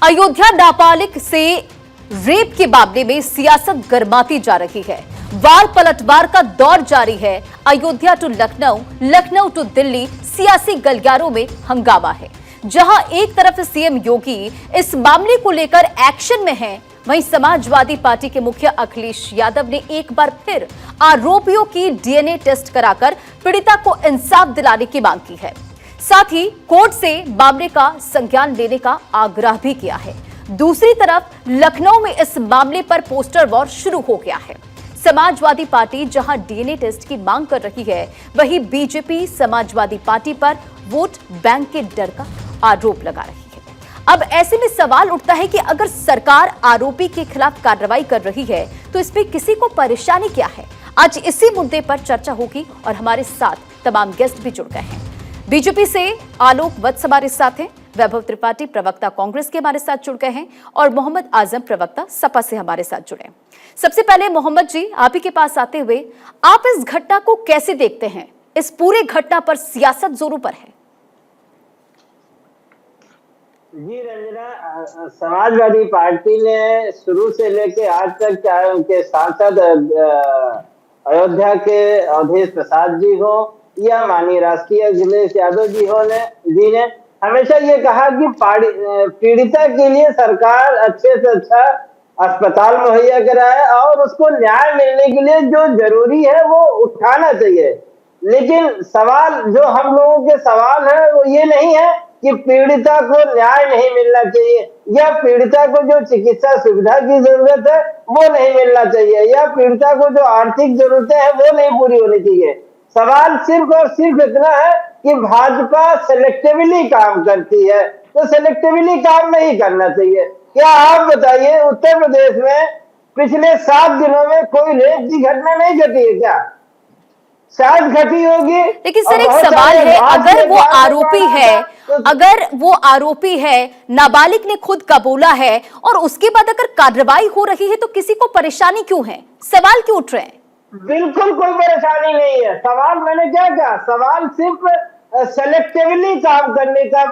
अयोध्या नाबालिग से रेप के मामले में सियासत गर्माती जा रही है। वार पलटवार का दौर जारी है। अयोध्या टू लखनऊ, लखनऊ टू दिल्ली, सियासी गलियारों में हंगामा है। जहां एक तरफ सीएम योगी इस मामले को लेकर एक्शन में हैं, वहीं समाजवादी पार्टी के मुखिया अखिलेश यादव ने एक बार फिर आरोपियों की डीएनए टेस्ट कराकर पीड़िता को इंसाफ दिलाने की मांग की है। साथ ही कोर्ट से मामले का संज्ञान लेने का आग्रह भी किया है। दूसरी तरफ लखनऊ में इस मामले पर पोस्टर वॉर शुरू हो गया है। समाजवादी पार्टी जहां डीएनए टेस्ट की मांग कर रही है, वहीं बीजेपी समाजवादी पार्टी पर वोट बैंक के डर का आरोप लगा रही है। अब ऐसे में सवाल उठता है कि अगर सरकार आरोपी के खिलाफ कार्रवाई कर रही है तो इसमें किसी को परेशानी क्या है। आज इसी मुद्दे पर चर्चा होगी और हमारे साथ तमाम गेस्ट भी जुड़ गए हैं। बीजेपी से आलोक वत्स हमारे साथ हैं, वैभव त्रिपाठी प्रवक्ता कांग्रेस के हमारे साथ जुड़ गए हैं और मोहम्मद आजम प्रवक्ता सपा से हमारे साथ जुड़े हैं। सबसे पहले मोहम्मद जी, आप ही के पास आते हुए, आप इस घटना को कैसे देखते हैं? इस पूरे घटना पर सियासत जोरों पर है। जी रंजना, समाजवादी पार्टी ने शुरू से लेकर आज तक, चाहे उनके सांसद अयोध्या के अवधेश प्रसाद जी हो या माननीय राष्ट्रीय अखिलेश यादव जी ने हमेशा ये कहा कि पीड़िता के लिए सरकार अच्छे से अच्छा अस्पताल मुहैया कराए और उसको न्याय मिलने के लिए जो जरूरी है वो उठाना चाहिए। लेकिन सवाल जो हम लोगों के सवाल है वो ये नहीं है कि पीड़िता को न्याय नहीं मिलना चाहिए या पीड़िता को जो चिकित्सा सुविधा की जरूरत है वो नहीं मिलना चाहिए या पीड़िता को जो आर्थिक जरूरतें हैं वो नहीं पूरी होनी चाहिए। सवाल सिर्फ और सिर्फ इतना है कि भाजपा सेलेक्टिवली काम करती है, तो सेलेक्टिवली काम नहीं करना चाहिए। क्या आप बताइए, उत्तर प्रदेश में पिछले 7 दिनों में कोई रेप की घटना नहीं घटी है क्या? शायद घटी होगी। लेकिन सर एक सवाल है, अगर वो आरोपी है, नाबालिग ने खुद कबूला है और उसके बाद अगर कार्रवाई हो रही है तो किसी को परेशानी क्यों है? सवाल क्यों उठ रहे हैं? बिल्कुल कोई परेशानी नहीं है। सवाल मैंने क्या कहा, सवाल सिर्फ सेलेक्टिवली काम करने का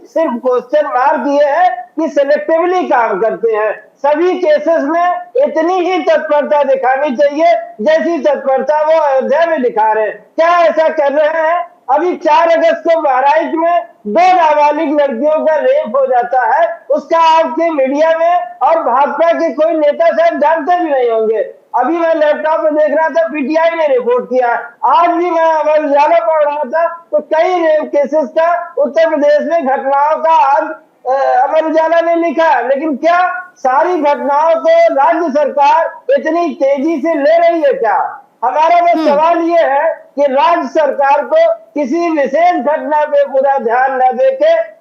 सिर्फ क्वेश्चन मार्क ये है कि सेलेक्टिवली काम करते हैं। सभी केसेस में इतनी ही तत्परता दिखानी चाहिए जैसी तत्परता वो अयोध्या में दिखा रहे हैं। क्या ऐसा कर रहे हैं? अभी 4 अगस्त को बहराइच में 2 नाबालिग लड़कियों का रेप हो जाता है, उसका आपके मीडिया में और भाजपा के कोई नेता शायद जानते भी नहीं होंगे। अभी मैं लैपटॉप में देख रहा था, पीटीआई ने रिपोर्ट किया। आज भी मैं अमर उजाला पढ़ रहा था तो कई रेप केसेस का उत्तर प्रदेश में घटनाओं का आज अमर उजाला ने लिखा। लेकिन क्या सारी घटनाओं को राज्य सरकार इतनी तेजी से ले रही है क्या? हमारा बस सवाल ये है कि राज्य सरकार को किसी विशेष घटना पे पूरा ध्यान न देके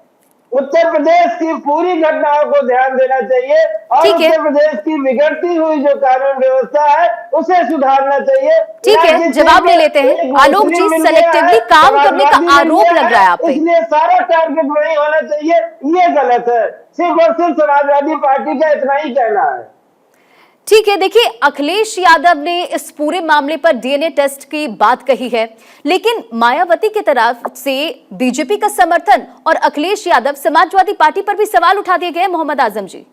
उत्तर प्रदेश की पूरी घटनाओं को ध्यान देना चाहिए और उत्तर प्रदेश की बिगड़ती हुई जो कानून व्यवस्था है उसे सुधारना चाहिए। ठीक है, जवाब ले लेते हैं। आलोक जी, सेलेक्टिवली काम करने का आरोप लग रहा है आप पे, इसलिए सारा टारगेट वही होना चाहिए, ये गलत है। सिर्फ और सिर्फ समाजवादी पार्टी का इतना ही कहना है। ठीक है, देखिए अखिलेश यादव ने इस पूरे मामले पर डीएनए टेस्ट की बात कही है, लेकिन मायावती की तरफ से बीजेपी का समर्थन और अखिलेश यादव समाजवादी पार्टी पर भी सवाल उठा दिए गए। मोहम्मद आजम जी।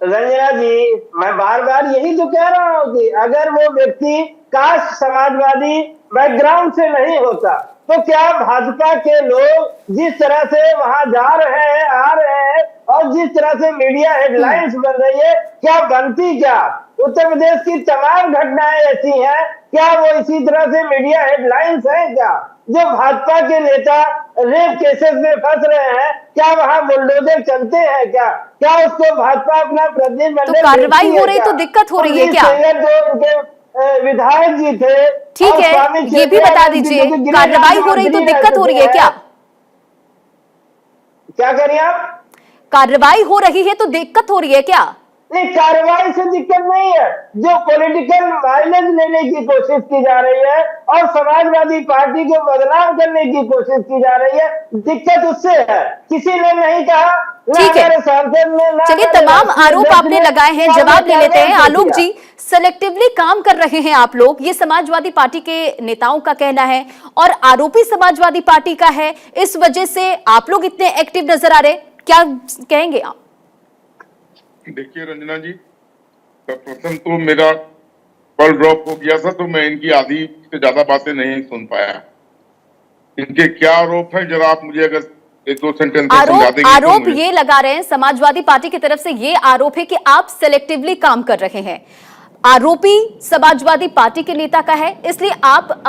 रंजना जी, मैं बार बार यही तो कह रहा हूँ कि अगर वो व्यक्ति कास्ट समाजवादी बैकग्राउंड से नहीं होता तो क्या भाजपा के लोग जिस तरह से वहां जा रहे हैं, आ रहे हैं और जिस तरह से मीडिया हेडलाइंस बन रही है, क्या बनती? क्या उत्तर प्रदेश की तमाम घटनाएं ऐसी हैं, क्या वो इसी तरह से मीडिया हेडलाइंस है क्या? जो भाजपा के नेता रेप केसेस में फंस रहे हैं, क्या वहां बुलडोजर चलते हैं क्या? क्या उसको भाजपा अपना प्रतिनिधिमंडल तो कार्रवाई हो रही तो दिक्कत हो रही है क्या? जो उनके विधायक जी थे, ठीक है, ये भी बता दीजिए, कार्रवाई हो रही तो दिक्कत हो रही है क्या? क्या कह रही हैं आप? कार्रवाई हो रही है तो दिक्कत हो रही है क्या? नहीं, कार्रवाई से दिक्कत नहीं है। जो पॉलिटिकल माइलेज लेने की कोशिश की जा रही है और समाजवादी पार्टी को बदनाम करने की कोशिश की जा रही है, दिक्कत उससे है। किसी ने नहीं कहा ठीक है, हमारे सांसद ने, ना चलिए हमारे तमाम राष्ट्रीय आरोप अध्यक्ष आपने ने लगाए हैं, क्या जवाब ले क्या लेते हैं। क्या आलोक किया? जी, सेलेक्टिवली काम कर रहे हैं आप लोग, ये समाजवादी पार्टी के नेताओं का कहना है, और आरोपी समाजवादी पार्टी का है, इस वजह से आप लोग इतने एक्टिव नजर आ रहे, क्या कहेंगे आप? देखिए रंजना जी, प्रथम तो मेरा कॉल ड्रॉप हो गया था, तो मैं इनकी आधी से ज्यादा बातें नहीं सुन पाया। इनके क्या आरोप हैं, जरा आप मुझे अगर एक दो सेंटेंस में समझा देंगे तो आरोप मुझे। ये लगा रहे हैं समाजवादी पार्टी की तरफ से, ये आरोप है कि आप सेलेक्टिवली काम कर रहे हैं। आरोपी समाजवादी पार्टी के नेता का है, इसलिए आप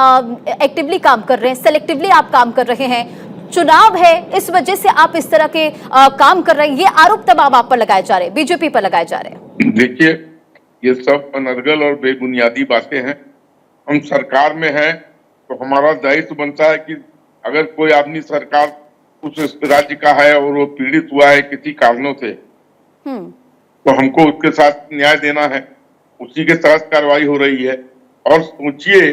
एक्टिवली काम कर रहे हैं, सेलेक्टिवली आप काम कर रहे हैं। चुनाव है, इस वजह से आप इस तरह के काम कर रहे हैं। ये आरोप तमाम आप पर लगाए जा रहे हैं, बीजेपी पर लगाए जा रहे हैं। देखिए, ये सब अनर्गल और बेबुनियादी बातें हैं। हम सरकार में हैं तो हमारा दायित्व बनता है कि अगर कोई आदमी सरकार उस राज्य का है और वो पीड़ित हुआ है किसी कारणों से, तो हमको उसके साथ न्याय देना है। उसी के तहत कार्रवाई हो रही है। और सोचिए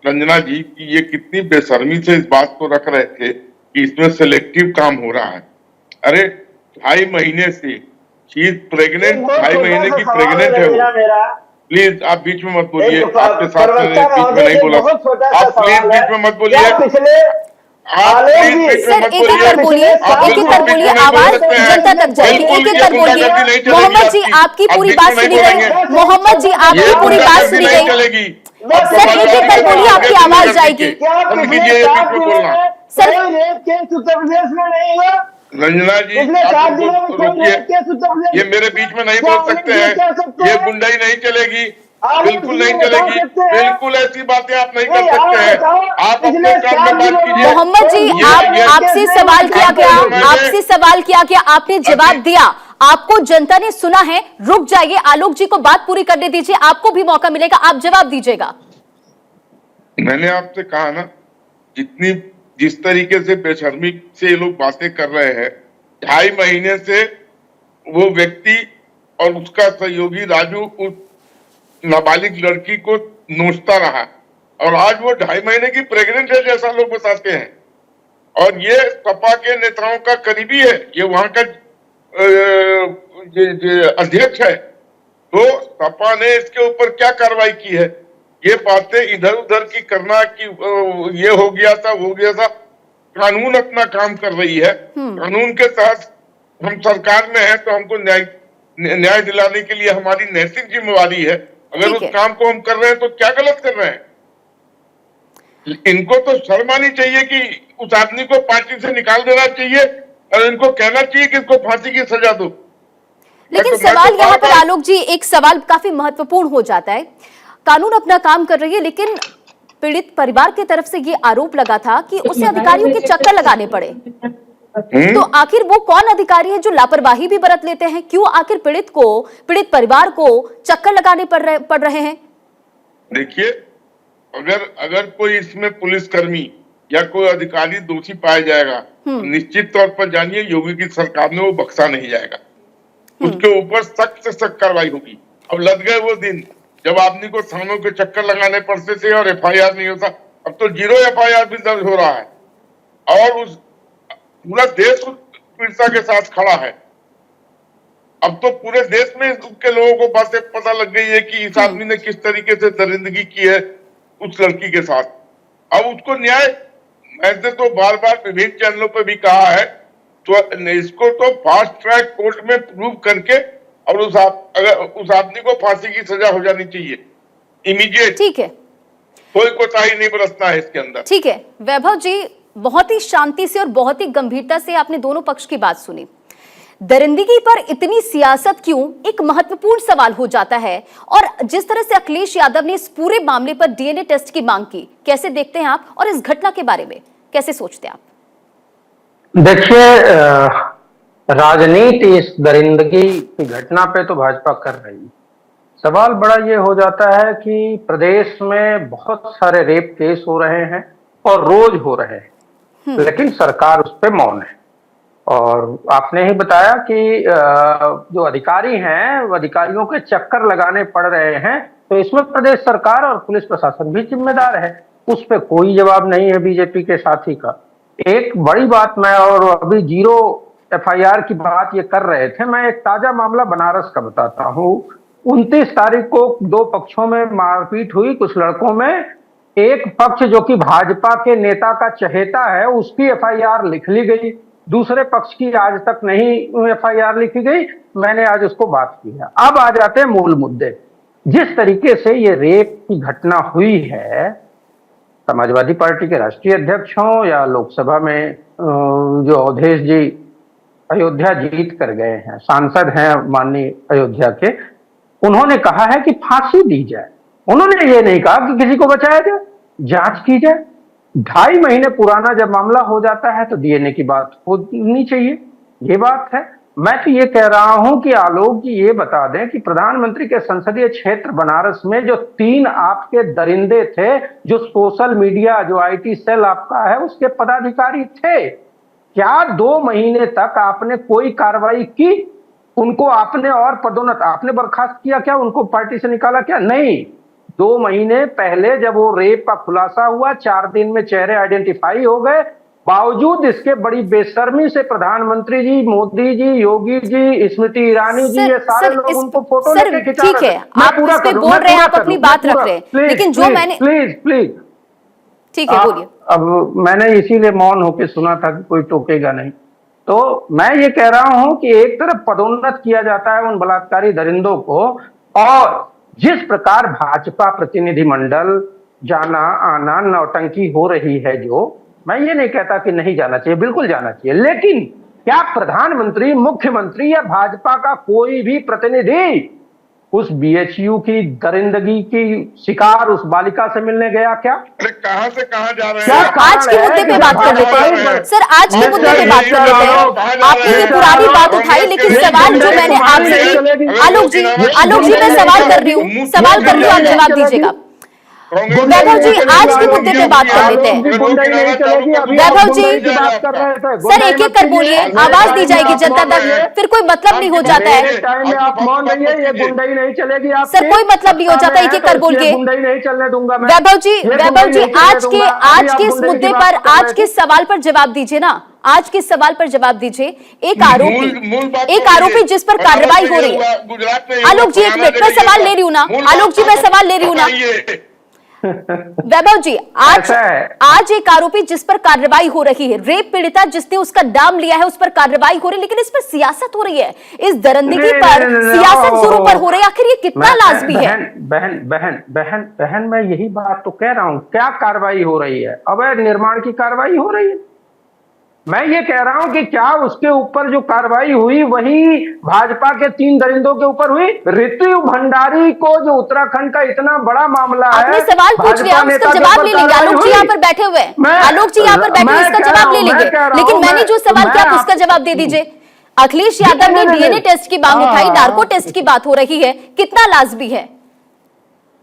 रंजना जी कि ये कितनी बेशर्मी से इस बात को रख रहे थे कि इसमें सिलेक्टिव काम हो रहा है। अरे 2.5 महीने से शी इज प्रेग्नेंट, 2.5 महीने की प्रेग्नेंट है वो। प्लीज आप बीच में मत बोलिए, आपके साथ बीच में नहीं बोला, आप प्लीज बीच में मत बोलिए, आप प्लीज बीच में सर मत एक एक कर बोलिए, एक एक कर बोलिए, आवाज जनता तक जाएगी। एक एक कर बोलिए। मोहम्मद जी आपकी पूरी बात सुनी गई, मोहम्मद जी आपकी पूरी बात सुनी गई। सर एक एक कर बोलिए, आपकी आवाज जाएगी। सर केस उत्तर प्रदेश में नहीं हुआ? रंजना जी आप रुकिए, ये मेरे बीच में नहीं बोल सकते हैं, ये गुंडाई नहीं चलेगी, बिल्कुल नहीं चलेगी, बिल्कुल ऐसी बातें आप नहीं कर सकते हैं। आप अपने काम में बात कीजिए। मोहम्मद जी आपसे सवाल किया गया, आपसे सवाल किया गया, आपने जवाब दिया, आपको जनता ने सुना है। रुक जाइए, आलोक जी को बात पूरी करने दीजिए, आपको भी मौका मिलेगा, आप जवाब दीजिएगा। मैंने आपसे कहा ना, जिस तरीके से बेशर्मी से ये लोग बातें कर रहे हैं, 2.5 महीने से वो व्यक्ति और उसका सहयोगी राजू उस नाबालिग लड़की को नोचता रहा, और आज वो 2.5 महीने की प्रेग्नेंट है जैसा लोग बताते हैं। और ये सपा के नेताओं का करीबी है, ये वहां का अध्यक्ष है। तो सपा ने इसके ऊपर क्या कार्रवाई की है? ये बातें इधर उधर की करना कि ये हो गया था वो गया था। कानून अपना काम कर रही है, कानून के तहत हम सरकार में हैं तो हमको न्याय दिलाने के लिए हमारी नैतिक जिम्मेवारी है। अगर उस काम को हम कर रहे हैं तो क्या गलत कर रहे हैं? इनको तो शर्म आनी चाहिए कि उस आदमी को पार्टी से निकाल देना चाहिए और इनको कहना चाहिए कि इसको फांसी की सजा दो। लेकिन सवाल यहाँ पर आलोक जी, एक सवाल काफी महत्वपूर्ण हो जाता है। कानून अपना काम कर रही है, लेकिन पीड़ित परिवार की तरफ से ये आरोप लगा था कि उसे अधिकारियों के चक्कर लगाने पड़े। तो आखिर वो कौन अधिकारी है जो लापरवाही भी बरत लेते हैं? क्यों आखिर पीड़ित परिवार को चक्कर लगाने पड़ रहे हैं? देखिए, अगर कोई इसमें पुलिसकर्मी या कोई अधिकारी दोषी पाया जाएगा, निश्चित तौर पर जानिए योगी की सरकार में वो बख्शा नहीं जाएगा। उसके ऊपर सख्त से सख्त कार्रवाई होगी। अब लग गए वो दिन जब आदमी को थानों के चक्कर लगाने पड़ते थे और FIR नहीं होता। अब तो 0 FIR भी दर्ज हो रहा है, और उस पूरा देश उस पीड़िता के साथ खड़ा है। अब तो पूरे देश में के लोगों को बातें पता लग गई है कि इस आदमी ने किस तरीके से दरिंदगी की है उस लड़की के साथ। अब उसको न्याय, मैंने तो बार बार विभिन्न चैनलों पर भी कहा है, तो इसको तो फास्ट ट्रैक कोर्ट में प्रूव करके और उस आदमी को फांसी की सजा हो जानी चाहिए, इमीडिएट। ठीक है, कोई कोताही नहीं बरतना है इसके अंदर। ठीक है वैभव जी, बहुत ही शांति से और बहुत ही गंभीरता से आपने दोनों पक्ष की बात सुनी। दरिंदगी पर इतनी सियासत क्यों, एक महत्वपूर्ण सवाल हो जाता है। और जिस तरह से अखिलेश यादव ने इस पूरे मामले पर DNA टेस्ट की मांग की, कैसे देखते हैं आप, और इस घटना के बारे में कैसे सोचते हैं आप? देखिए, राजनीति इस दरिंदगी की घटना पे तो भाजपा कर रही है। सवाल बड़ा ये हो जाता है कि प्रदेश में बहुत सारे रेप केस हो रहे हैं और रोज हो रहे हैं, लेकिन सरकार उस पर मौन है। और आपने ही बताया कि जो अधिकारी हैं वो अधिकारियों के चक्कर लगाने पड़ रहे हैं, तो इसमें प्रदेश सरकार और पुलिस प्रशासन भी जिम्मेदार है। उस पर कोई जवाब नहीं है बीजेपी के साथी का। एक बड़ी बात मैं, और अभी 0 एफआईआर की बात ये कर रहे थे, मैं एक ताजा मामला बनारस का बताता हूँ। 29 तारीख को दो पक्षों में मारपीट हुई, कुछ लड़कों में। एक पक्ष जो कि भाजपा के नेता का चहेता है, उसकी एफआईआर लिख ली गई, दूसरे पक्ष की आज तक नहीं एफआईआर लिखी गई। मैंने आज उसको बात की है। अब आ जाते हैं मूल मुद्दे। जिस तरीके से ये रेप की घटना हुई है, समाजवादी पार्टी के राष्ट्रीय अध्यक्ष हों या लोकसभा में जो अवधेश जी अयोध्या जीत कर गए हैं, सांसद हैं माननीय अयोध्या के, उन्होंने कहा है कि फांसी दी जाए। उन्होंने ये नहीं कहा कि किसी को बचाया जाए, जांच की जाए। 2.5 महीने पुराना जब मामला हो जाता है तो डीएनए की बात होनी चाहिए, ये बात है। मैं तो ये कह रहा हूं कि आलोक जी ये बता दें कि प्रधानमंत्री के संसदीय क्षेत्र बनारस में जो 3 आपके दरिंदे थे, जो सोशल मीडिया, जो आईटी सेल आपका है, उसके पदाधिकारी थे, क्या 2 महीने तक आपने कोई कार्रवाई की? उनको आपने और पदोन्नत, आपने बर्खास्त किया क्या? उनको पार्टी से निकाला क्या? नहीं। 2 महीने पहले जब वो रेप का खुलासा हुआ, 4 दिन में चेहरे आइडेंटिफाई हो गए, बावजूद इसके बड़ी बेशर्मी से प्रधानमंत्री जी, मोदी जी, योगी जी, स्मृति ईरानी जी, ये सारे लोग उनको फोटो लेके खिंचा रहे हैं। ठीक है, आप इस पे बोल रहे हैं, आप अपनी बात रख रहे हैं, लेकिन जो मैंने प्लीज ठीक है बोलिए। अब मैंने इसीलिए मौन होकर सुना था कि कोई टोकेगा नहीं। तो मैं ये कह रहा हूं कि एक तरफ पदोन्नत किया जाता है उन बलात्कारी दरिंदों को, और जिस प्रकार भाजपा प्रतिनिधिमंडल जाना आना नौटंकी हो रही है, जो मैं ये नहीं कहता कि नहीं जाना चाहिए, बिल्कुल जाना चाहिए, लेकिन क्या प्रधानमंत्री, मुख्यमंत्री या भाजपा का कोई भी प्रतिनिधि उस बीएचयू की दरिंदगी की शिकार उस बालिका से मिलने गया क्या? अरे कहां से कहां जा रहे सर, हैं? आज के मुद्दे पे बात कर लेते हैं। सर, आज के मुद्दे पे बात कर लेते हैं। आपने ये पुरानी बात उठाई, लेकिन सवाल जो मैंने आपसे की, आलोक जी मैं सवाल कर रही हूँ, आप जवाब दीजिएगा। वैभव जी, आज के मुद्दे पे बात कर लेते हैं। वैभव जी, सर एक एक कर बोलिए, आवाज दी जाएगी जनता तक, फिर कोई मतलब नहीं हो जाता है। आप मौन रहिए, ये गुंडाई नहीं चलेगी। सर कोई मतलब नहीं हो जाता, एक एक कर बोलिए। गुंडाई नहीं चलने दूंगा मैं। वैभव जी आज के इस मुद्दे पर, आज के सवाल पर जवाब दीजिए ना, आज के सवाल पर जवाब दीजिए। एक आरोपी जिस पर कार्रवाई हो रही है। आलोक जी, एक मिनट, मैं सवाल ले रही हूँ ना, आलोक जी मैं सवाल ले रही हूँ ना। वैभव जी, आज एक आरोपी जिस पर कार्रवाई हो रही है, रेप पीड़िता जिसने उसका नाम लिया है, उस पर कार्रवाई हो रही है, लेकिन इस पर सियासत हो रही है, इस दरिंदगी पर सियासत जोरों पर हो रही है। आखिर ये कितना लाजमी है? बहन मैं यही बात तो कह रहा हूं, क्या कार्रवाई हो रही है? अवैध निर्माण की कार्रवाई हो रही है। मैं ये कह रहा हूं कि क्या उसके ऊपर जो कार्रवाई हुई वही भाजपा के 3 दरिंदों के ऊपर हुई? ऋतु भंडारी को, जो उत्तराखंड का इतना बड़ा मामला है, आपने सवाल पूछ लिया, उसका जवाब ले लेंगे। आलोक जी यहाँ पर बैठे हुए हैं, आलोक जी यहाँ पर बैठे हुए, इसका जवाब ले लेंगे, लेकिन मैंने जो सवाल किया उसका जवाब दे दीजिए। अखिलेश यादव ने डीएनए टेस्ट की मांग उठाई, नार्को टेस्ट की बात हो रही है, कितना लाजमी है?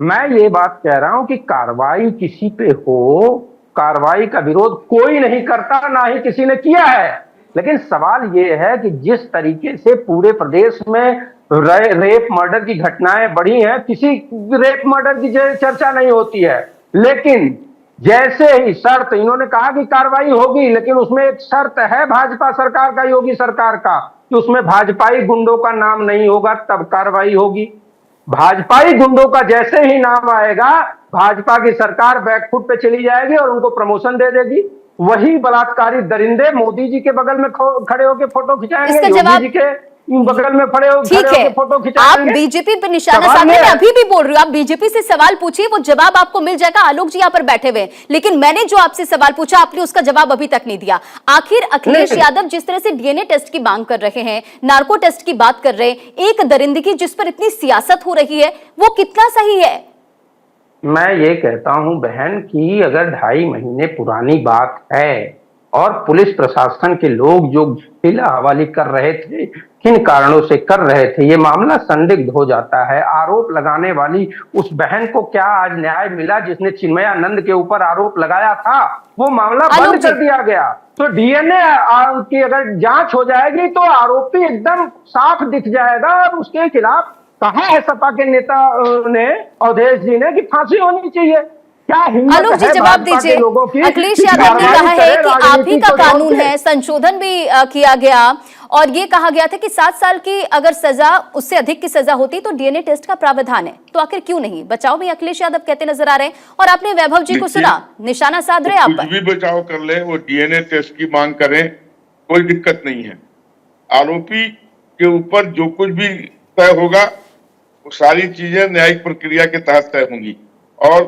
मैं ये बात कह रहा हूं कि कार्रवाई किसी पे हो, कार्रवाई का विरोध कोई नहीं करता, ना ही किसी ने किया है, लेकिन सवाल ये है कि जिस तरीके से पूरे प्रदेश में रेप मर्डर की घटनाएं बढ़ी हैं, किसी रेप मर्डर की चर्चा नहीं होती है। लेकिन जैसे ही शर्त, इन्होंने कहा कि कार्रवाई होगी, लेकिन उसमें एक शर्त है भाजपा सरकार का, योगी सरकार का, कि उसमें भाजपाई गुंडों का नाम नहीं होगा, तब कार्रवाई होगी। भाजपाई गुंडों का जैसे ही नाम आएगा, भाजपा की सरकार बैकफुट पे चली जाएगी और उनको प्रमोशन दे देगी। वही बलात्कारी दरिंदे मोदी जी के बगल में खड़े होकर फोटो खिंचाएंगे, योगी जी के बगल में खड़े होकर फोटो खिंचाएंगे। आप बीजेपी पे निशाना साधे, मैं अभी भी बोल रही हूँ, आप बीजेपी से सवाल पूछिए, वो जवाब आपको मिल जाएगा। आलोक जी यहाँ पर बैठे हुए, लेकिन मैंने जो आपसे सवाल पूछा, आपने उसका जवाब अभी तक नहीं दिया। आखिर अखिलेश यादव जिस तरह से डीएनए टेस्ट की मांग कर रहे हैं, नार्को टेस्ट की बात कर रहे हैं, एक दरिंदगी जिस पर इतनी सियासत हो रही है, वो कितना सही है? मैं ये कहता हूं बहन कि अगर 2.5 महीने पुरानी बात है और पुलिस प्रशासन के लोग जो हिला हवाली कर रहे थे, किन कारणों से कर रहे थे, ये मामला संदिग्ध हो जाता है। आरोप लगाने वाली उस बहन को क्या आज न्याय मिला जिसने चिन्मयानंद के ऊपर आरोप लगाया था? वो मामला बंद कर दिया गया। तो डीएनए की अगर जांच हो जाएगी तो आरोपी एकदम साफ दिख जाएगा, और उसके खिलाफ कहा है सपा के नेता ने, अवधेश जी ने, कि फांसी होनी चाहिए। क्या आलोक जी जवाब दीजिए। अखिलेश यादव ने कहा है कि आप ही का कानून है, संशोधन भी किया गया और ये कहा गया था कि 7 साल की अगर सजा, उससे अधिक की सजा होती तो डीएनए टेस्ट का प्रावधान है, तो आखिर क्यों नहीं? बचाव में अखिलेश यादव कहते नजर आ रहे हैं, और आपने वैभव जी को सुना, निशाना साध रहे आप कुछ भी बचाव कर ले, वो डीएनए टेस्ट की मांग करें, कोई दिक्कत नहीं है। आरोपी के ऊपर जो कुछ भी तय होगा वो सारी चीजें न्यायिक प्रक्रिया के तहत तय होंगी। और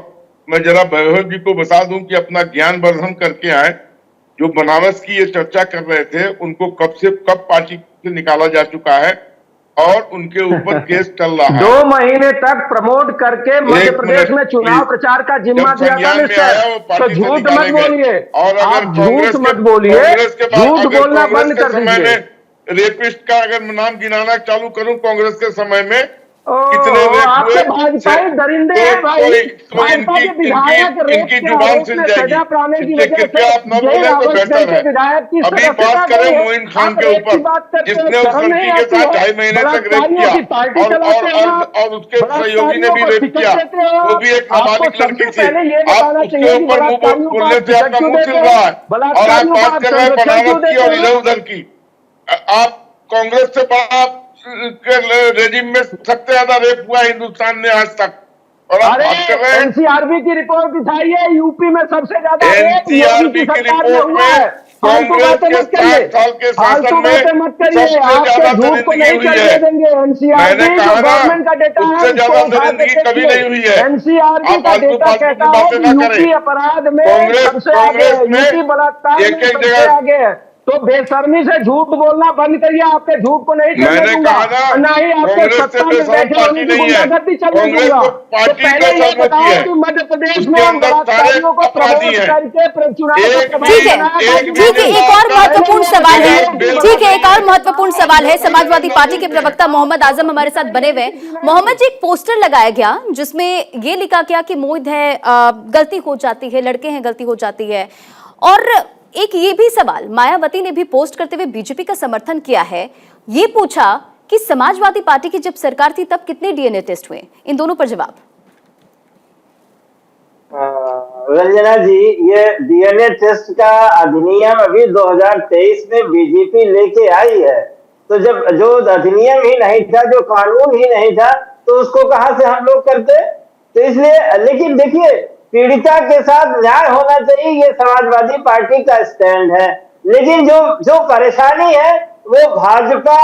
मैं जरा वैभव जी को बता दूं कि अपना ज्ञान वर्धन करके आए। जो बनारस की ये चर्चा कर रहे थे, उनको कब पार्टी से निकाला जा चुका है और उनके ऊपर केस चल रहा है। 2 महीने तक प्रमोट करके मध्य प्रदेश में चुनाव प्रचार का जिम्मा दिया था मिस्टर। तो झूठ मत बोलिए, और अगर आप झूठ मत बोलिए, झूठ बोलना बंद कर दीजिए। रेपिस्ट का अगर नाम गिनाना चालू करूं कांग्रेस के समय में कितने आपके भाजपाई दरिंदे हैं भाई, इनकी जुबान सिल जाएगी। कृपया आप न बोले तो बेहतर है। अभी बात करें मोइन खान के ऊपर, जिसने उस लड़की के साथ 2.5 महीने तक रेप किया और उसके सहयोगी ने भी रेप किया, वो भी एक नाबालिग लड़की थी। आप उसके ऊपर मुंह बोलने से आपका मुंह सिल रहा है और आप बात कर रहे हैं बनारस की और इधर उधर की। आप कांग्रेस से बड़ा रेजिम में सबसे ज्यादा रेप हुआ हिंदुस्तान में आज तक, और आप बात कर रहे हैं एनसीआरबी की रिपोर्ट दिखाई है, यूपी में सबसे ज्यादा एनसीआरबी की रिपोर्ट में कांग्रेस के 7 साल के शासन में सबसे ज्यादा दरिंदगी हुई है। मैंने कहा ना, उससे ज्यादा दरिंदगी कभी नहीं हुई है। आप फालतू की बातें ना करें। कांग्रेस में एक जगह तो बेशर्मी से झूठ बोलना बंद करिए, आपके झूठ को नहीं चलने दूंगा, ना ही आपके सत्ता में बैठे उनकी गुंडागर्दी चलने दूंगा। तो पहले ये बताओ कि मध्य प्रदेश में बलात्कारियों को प्रमोट करके चुनाव, ठीक है, एक और महत्वपूर्ण सवाल है, ठीक है, एक और महत्वपूर्ण सवाल है। समाजवादी पार्टी के प्रवक्ता मोहम्मद आजम हमारे साथ बने हुए हैं। मोहम्मद जी, एक पोस्टर लगाया गया जिसमें ये लिखा गया कि मोहित है, गलती हो जाती है, लड़के हैं, गलती हो जाती है। और एक ये भी सवाल मायावती ने भी पोस्ट करते हुए बीजेपी का समर्थन किया है, ये पूछा कि समाजवादी पार्टी की जब सरकार थी तब कितने डीएनए टेस्ट हुए? इन दोनों पर जवाब। रंजना जी, ये डीएनए टेस्ट का अधिनियम अभी 2023 में बीजेपी लेके आई है। तो जब जो अधिनियम ही नहीं था, जो कानून ही नहीं था, तो उसको कहां से हम लोग करते? तो इसलिए, लेकिन देखिए, पीड़िता के साथ न्याय होना चाहिए, ये समाजवादी पार्टी का स्टैंड है। लेकिन जो परेशानी है वो भाजपा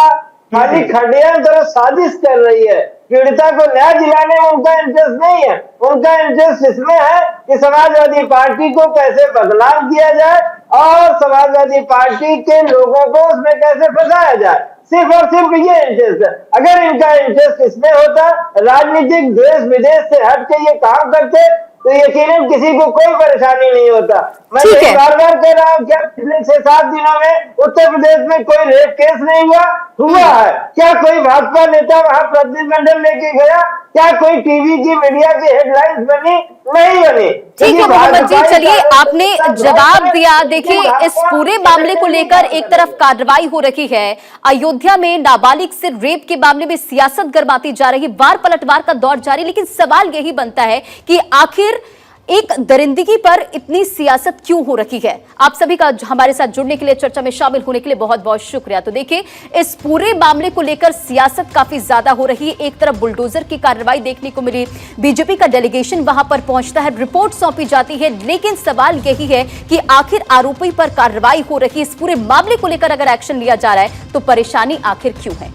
खाली षड्यंत्र और साजिश कर रही है। पीड़िता को न्याय दिलाने में उनका इंटरेस्ट नहीं है, उनका इंटरेस्ट इसमें है कि समाजवादी पार्टी को कैसे बदनाम किया जाए और समाजवादी पार्टी के लोगों को उसमें कैसे फंसाया जाए। सिर्फ और सिर्फ ये इंटरेस्ट है। अगर इनका इंटरेस्ट इसमें होता, राजनीतिक देश विदेश से हट के ये काम करते, तो यकीनन किसी को कोई परेशानी नहीं होता। मैं बार बार कह रहा हूँ, क्या पिछले 6-7 दिनों में उत्तर प्रदेश में कोई रेप केस नहीं हुआ है? क्या कोई भाजपा नेता वहां प्रतिनिधिमंडल लेके गया? क्या कोई टीवी की मीडिया की हेडलाइंस बनी? नहीं बनी। ठीक है मोहम्मद जी, चलिए, आपने जवाब दिया। देखिए, इस पूरे मामले को लेकर एक तरफ कार्रवाई हो रही है, अयोध्या में नाबालिग से रेप के मामले में सियासत गरमाती जा रही, वार पलटवार का दौर जारी, लेकिन सवाल यही बनता है कि आखिर एक दरिंदगी पर इतनी सियासत क्यों हो रही है? आप सभी का हमारे साथ जुड़ने के लिए, चर्चा में शामिल होने के लिए बहुत बहुत शुक्रिया। तो देखिए, इस पूरे मामले को लेकर सियासत काफी ज्यादा हो रही है। एक तरफ बुलडोजर की कार्रवाई देखने को मिली, बीजेपी का डेलीगेशन वहां पर पहुंचता है, रिपोर्ट सौंपी जाती है, लेकिन सवाल यही है कि आखिर आरोपी पर कार्रवाई हो रही है, इस पूरे मामले को लेकर अगर एक्शन लिया जा रहा है तो परेशानी आखिर क्यों है?